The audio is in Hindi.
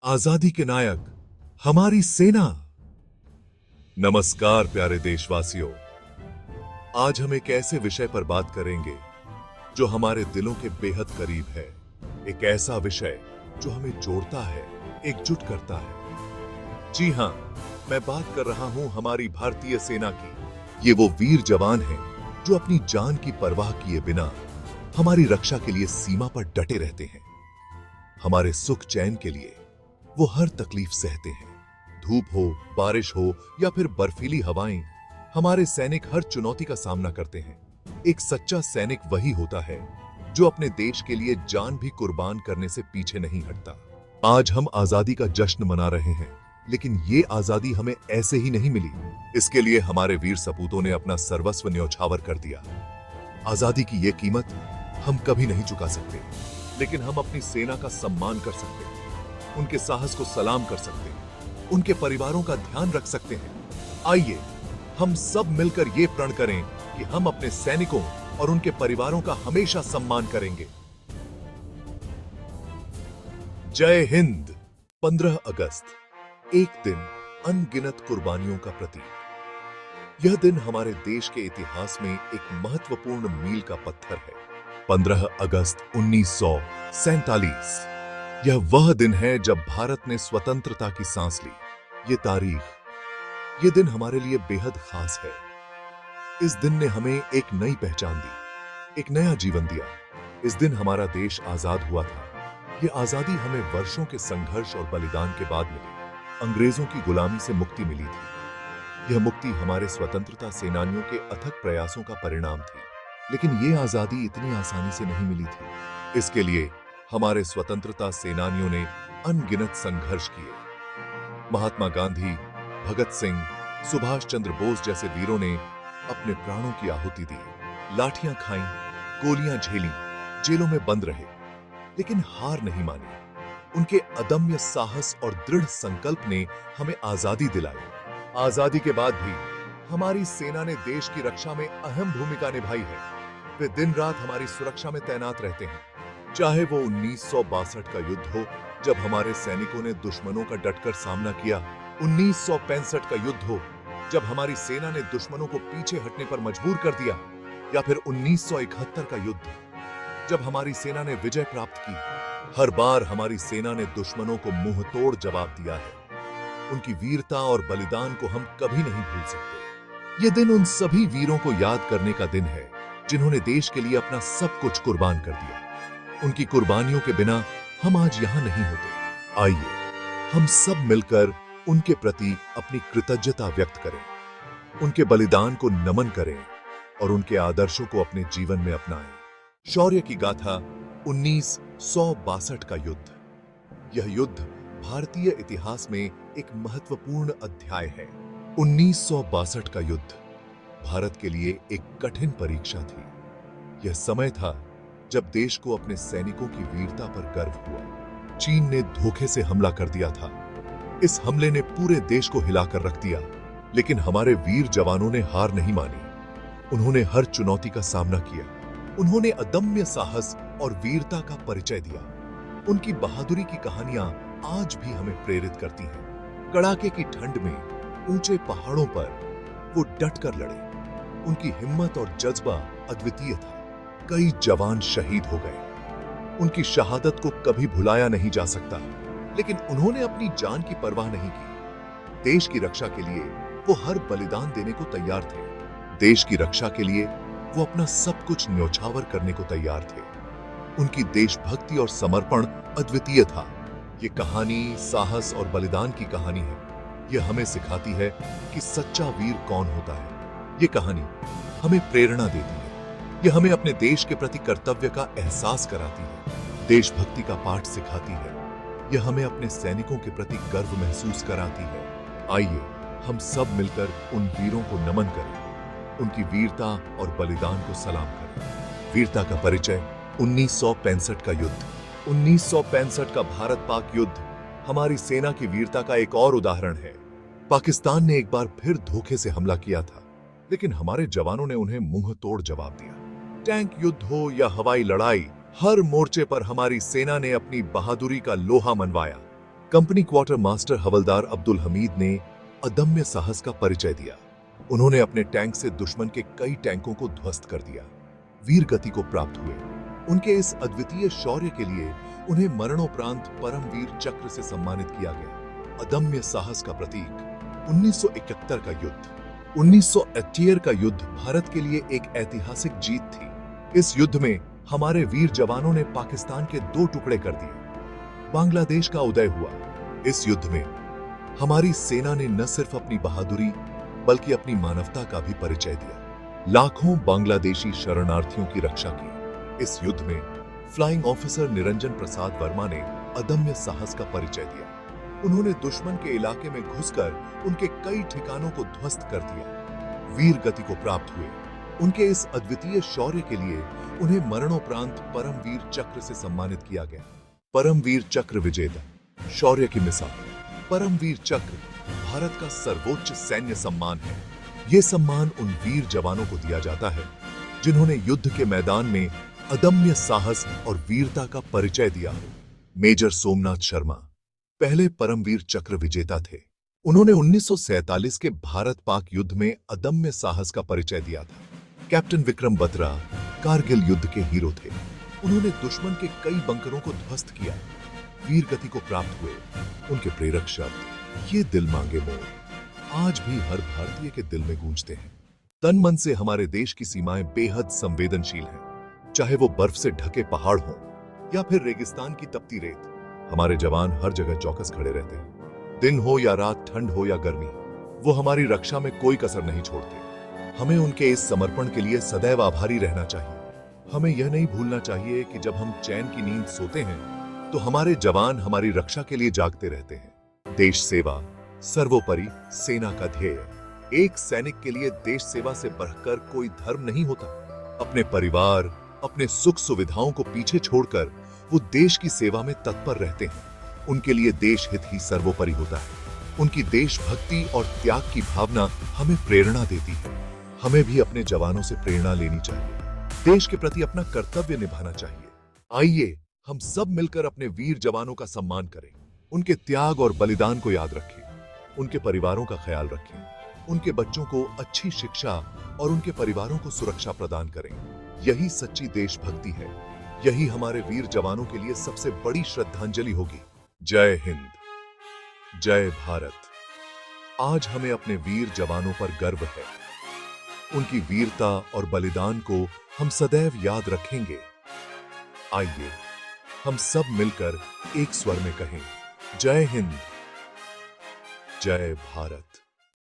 आजादी के नायक हमारी सेना। नमस्कार प्यारे देशवासियों, आज हम एक ऐसे विषय पर बात करेंगे जो हमारे दिलों के बेहद करीब है। एक ऐसा विषय जो हमें जोड़ता है, एकजुट करता है। जी हां, मैं बात कर रहा हूं हमारी भारतीय सेना की। ये वो वीर जवान हैं जो अपनी जान की परवाह किए बिना हमारी रक्षा के लिए सीमा पर डटे रहते हैं। हमारे सुख चैन के लिए वो हर तकलीफ सहते हैं। धूप हो, बारिश हो या फिर बर्फीली हवाएं, हमारे सैनिक हर चुनौती का सामना करते हैं। एक सच्चा सैनिक वही होता है जो अपने देश के लिए जान भी कुर्बान करने से पीछे नहीं हटता। आज हम आजादी का जश्न मना रहे हैं, लेकिन ये आजादी हमें ऐसे ही नहीं मिली। इसके लिए हमारे वीर सपूतों ने अपना सर्वस्व न्यौछावर कर दिया। आजादी की ये कीमत हम कभी नहीं चुका सकते, लेकिन हम अपनी सेना का सम्मान कर सकते हैं, उनके साहस को सलाम कर सकते हैं, उनके परिवारों का ध्यान रख सकते हैं। आइए हम सब मिलकर ये प्रण करें कि हम अपने सैनिकों और उनके परिवारों का हमेशा सम्मान करेंगे। जय हिंद। 15 अगस्त, एक दिन अनगिनत कुर्बानियों का प्रतीक। यह दिन हमारे देश के इतिहास में एक महत्वपूर्ण मील का पत्थर है। 15 अगस्त 1947, यह वह दिन है जब भारत ने स्वतंत्रता की सांस ली। ये दिन हमारे लिए बेहद खास है। इस दिन ने हमें एक नई पहचान दी, एक नया जीवन दिया। इस दिन हमारा देश आजाद हुआ था। यह आजादी हमें वर्षों के संघर्ष और बलिदान के बाद मिली। अंग्रेजों की गुलामी से मुक्ति मिली थी। यह मुक्ति हमारे स्वतंत्रता सेनानियों के अथक प्रयासों का परिणाम थी। लेकिन यह आजादी इतनी आसानी से नहीं मिली थी। इसके लिए हमारे स्वतंत्रता सेनानियों ने अनगिनत संघर्ष किए। महात्मा गांधी, भगत सिंह, सुभाष चंद्र बोस जैसे वीरों ने अपने प्राणों की आहुति दी, लाठियां खाईं, गोलियां झेलीं, जेलों में बंद रहे, लेकिन हार नहीं मानी। उनके अदम्य साहस और दृढ़ संकल्प ने हमें आजादी दिलाई। आजादी के बाद भी हमारी सेना ने देश की रक्षा में अहम भूमिका निभाई है। वे दिन रात हमारी सुरक्षा में तैनात रहते हैं। चाहे वो 1962 का युद्ध हो, जब हमारे सैनिकों ने दुश्मनों का डटकर सामना किया, 1965 का युद्ध हो, जब हमारी सेना ने दुश्मनों को पीछे हटने पर मजबूर कर दिया, या फिर 1971 का युद्ध, जब हमारी सेना ने विजय प्राप्त की। हर बार हमारी सेना ने दुश्मनों को मुंह तोड़ जवाब दिया है। उनकी वीरता और बलिदान को हम कभी नहीं भूल सकते। ये दिन उन सभी वीरों को याद करने का दिन है जिन्होंने देश के लिए अपना सब कुछ कुर्बान कर दिया। उनकी कुर्बानियों के बिना हम आज यहां नहीं होते। आइए हम सब मिलकर उनके प्रति अपनी कृतज्ञता व्यक्त करें, उनके बलिदान को नमन करें और उनके आदर्शों को अपने जीवन में अपनाएं। शौर्य की गाथा 1962 का युद्ध। यह युद्ध भारतीय इतिहास में एक महत्वपूर्ण अध्याय है। 1962 का युद्ध भारत के लिए एक कठिन परीक्षा थी। यह समय था जब देश को अपने सैनिकों की वीरता पर गर्व हुआ। चीन ने धोखे से हमला कर दिया था। इस हमले ने पूरे देश को हिलाकर रख दिया, लेकिन हमारे वीर जवानों ने हार नहीं मानी। उन्होंने हर चुनौती का सामना किया। उन्होंने अदम्य साहस और वीरता का परिचय दिया। उनकी बहादुरी की कहानियां आज भी हमें प्रेरित करती हैं। कड़ाके की ठंड में ऊंचे पहाड़ों पर वो डट कर लड़े। उनकी हिम्मत और जज्बा अद्वितीय था। कई जवान शहीद हो गए। उनकी शहादत को कभी भुलाया नहीं जा सकता, लेकिन उन्होंने अपनी जान की परवाह नहीं की। देश की रक्षा के लिए वो हर बलिदान देने को तैयार थे। देश की रक्षा के लिए वो अपना सब कुछ न्यौछावर करने को तैयार थे। उनकी देशभक्ति और समर्पण अद्वितीय था। ये कहानी साहस और बलिदान की कहानी है। यह हमें सिखाती है कि सच्चा वीर कौन होता है। ये कहानी हमें प्रेरणा देती है। यह हमें अपने देश के प्रति कर्तव्य का एहसास कराती है, देशभक्ति का पाठ सिखाती है। यह हमें अपने सैनिकों के प्रति गर्व महसूस कराती है। आइए हम सब मिलकर उन वीरों को नमन करें, उनकी वीरता और बलिदान को सलाम करें। वीरता का परिचय 1965 का युद्ध। 1965 का भारत पाक युद्ध हमारी सेना की वीरता का एक और उदाहरण है। पाकिस्तान ने एक बार फिर धोखे से हमला किया था, लेकिन हमारे जवानों ने उन्हें मुंह तोड़ जवाब दिया। टैंक युद्ध हो या हवाई लड़ाई, हर मोर्चे पर हमारी सेना ने अपनी बहादुरी का लोहा मनवाया। कंपनी क्वार्टर मास्टर हवलदार अब्दुल हमीद ने अदम्य साहस का परिचय दिया। उन्होंने अपने टैंक से दुश्मन के कई टैंकों को ध्वस्त कर दिया, वीर गति को प्राप्त हुए। उनके इस अद्वितीय शौर्य के लिए उन्हें मरणोपरांत परमवीर चक्र से सम्मानित किया गया। अदम्य साहस का प्रतीक 1971 का युद्ध। 1971 का युद्ध भारत के लिए एक ऐतिहासिक जीत थी। इस युद्ध में हमारे वीर जवानों ने पाकिस्तान के 2 टुकड़े कर दिए। बांग्लादेश का उदय हुआ। इस युद्ध में हमारी सेना ने न सिर्फ अपनी बहादुरी बल्कि अपनी मानवता का भी परिचय दिया। लाखों बांग्लादेशी शरणार्थियों की रक्षा की। इस युद्ध में फ्लाइंग ऑफिसर निरंजन प्रसाद वर्मा ने अदम्य साहस का परिचय दिया। उन्होंने दुश्मन के इलाके में घुसकर उनके कई ठिकानों को ध्वस्त कर दिया, वीर गति को प्राप्त हुए। उनके इस अद्वितीय शौर्य के लिए उन्हें मरणोपरांत परमवीर चक्र से सम्मानित किया गया। परमवीर चक्र विजेता, शौर्य की मिसाल। परमवीर चक्र भारत का सर्वोच्च सैन्य सम्मान है। यह सम्मान उन वीर जवानों को दिया जाता है जिन्होंने युद्ध के मैदान में अदम्य साहस और वीरता का परिचय दिया। मेजर सोमनाथ शर्मा पहले परमवीर चक्र विजेता थे। उन्होंने 1947 के भारत पाक युद्ध में अदम्य साहस का परिचय दिया था। कैप्टन विक्रम बत्रा कारगिल युद्ध के हीरो थे। उन्होंने दुश्मन के कई बंकरों को ध्वस्त किया, वीर गति को प्राप्त हुए। उनके प्रेरक शब्द ये दिल मांगे मोर आज भी हर भारतीय के दिल में गूंजते हैं। तन मन से हमारे देश की सीमाएं बेहद संवेदनशील हैं। चाहे वो बर्फ से ढके पहाड़ हों या फिर रेगिस्तान की तपती रेत, हमारे जवान हर जगह चौकस खड़े रहते हैं। दिन हो या रात, ठंड हो या गर्मी, वो हमारी रक्षा में कोई कसर नहीं छोड़ते। हमें उनके इस समर्पण के लिए सदैव आभारी रहना चाहिए। हमें यह नहीं भूलना चाहिए कि जब हम चैन की नींद सोते हैं तो हमारे जवान हमारी रक्षा के लिए जागते रहते हैं। देश सेवा सर्वोपरि सेना का ध्येय। एक सैनिक के लिए देश सेवा से बढ़कर कोई धर्म नहीं होता। अपने परिवार, अपने सुख सुविधाओं को पीछे छोड़कर वो देश की सेवा में तत्पर रहते हैं। उनके लिए देश हित ही सर्वोपरि होता है। उनकी देशभक्ति और त्याग की भावना हमें प्रेरणा देती है। हमें भी अपने जवानों से प्रेरणा लेनी चाहिए, देश के प्रति अपना कर्तव्य निभाना चाहिए। आइए हम सब मिलकर अपने वीर जवानों का सम्मान करें, उनके त्याग और बलिदान को याद रखें, उनके परिवारों का ख्याल रखें, उनके बच्चों को अच्छी शिक्षा और उनके परिवारों को सुरक्षा प्रदान करें। यही सच्ची देशभक्ति है। यही हमारे वीर जवानों के लिए सबसे बड़ी श्रद्धांजलि होगी। जय हिंद, जय भारत। आज हमें अपने वीर जवानों पर गर्व है। उनकी वीरता और बलिदान को हम सदैव याद रखेंगे। आइए हम सब मिलकर एक स्वर में कहें, जय हिंद, जय भारत।